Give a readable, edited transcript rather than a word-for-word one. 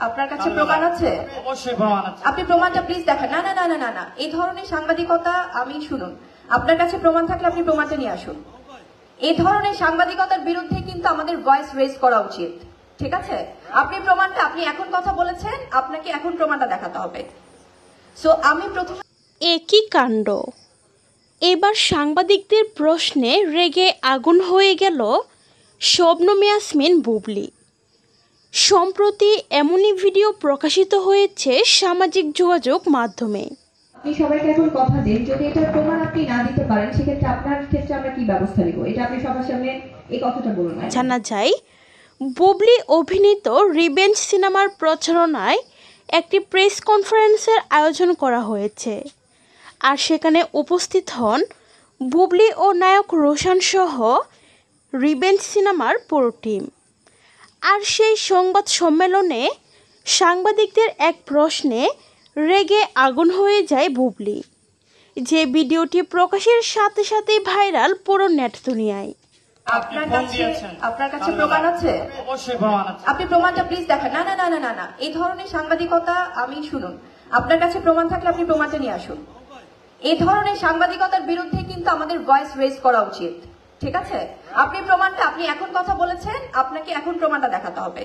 আপনার কাছে প্রমাণ আছে? অবশ্যই প্রমাণ আছে। আপনি প্রমাণটা প্লিজ দেখান। না না না না না না, এই ধরনের সাংবাদিকতা আমি শুনুন, আপনার কাছে প্রমাণ থাকলে আপনি প্রমাণটা নিয়ে আসুন। এই ধরনের সাংবাদিকতার বিরুদ্ধে কিন্তু আমাদের ভয়েস রেজ করা উচিত, ঠিক আছে? আপনি প্রমাণটা, আপনি এখন কথা বলেছেন, আপনাকে এখন প্রমাণটা দেখাতে হবে। সো আমি প্রথমে একই কাণ্ড, এবার সাংবাদিকদের প্রশ্নে রেগে আগুন হয়ে গেল শবনম ইয়াসমিন বুবলি। সম্প্রতি এমনই ভিডিও প্রকাশিত হয়েছে সামাজিক যোগাযোগ মাধ্যমে। আপনি সবাইকে এখন কথা দিন, যদি এটার প্রমাণ আপনি না দিতে পারেন সেক্ষেত্রে আপনার ক্ষেত্রে আমরা কি ব্যবস্থা নিব, এটা আপনি সবার সামনে এই কথাটা বলুন। জানা যায়, বুবলি অভিনীত রিভেঞ্জ সিনেমার প্রচারণায় একটি প্রেস কনফারেন্সের আয়োজন করা হয়েছে, আর সেখানে উপস্থিত হন বুবলি ও নায়ক রোশান সহ রিভেঞ্জ সিনেমার পুরো টিম। আর সেই সংবাদ সম্মেলনে সাংবাদিকদের এক প্রশ্নে রেগে আগুন হয়ে যায় বুবলি, যে ভিডিওটি প্রকাশের সাথে সাথেই ভাইরাল পুরো নেট দুনিয়ায়। আপনার কাছে প্রমাণ আছে? অবশ্যই প্রমাণ আছে। আপনি প্রমাণটা প্লিজ দেখান। না না না না না না, এই ধরনের সাংবাদিকতা আমি শুনুন, আপনার কাছে প্রমাণ থাকলে আপনি প্রমাণটা নিয়ে আসুন। এই ধরনের সাংবাদিকতার বিরুদ্ধে কিন্তু আমাদের ভয়েস রেজ করা উচিত, ঠিক আছে? আপনি প্রমাণটা, আপনি এখন কথা বলেছেন, আপনাকে এখন প্রমাণটা দেখাতে হবে।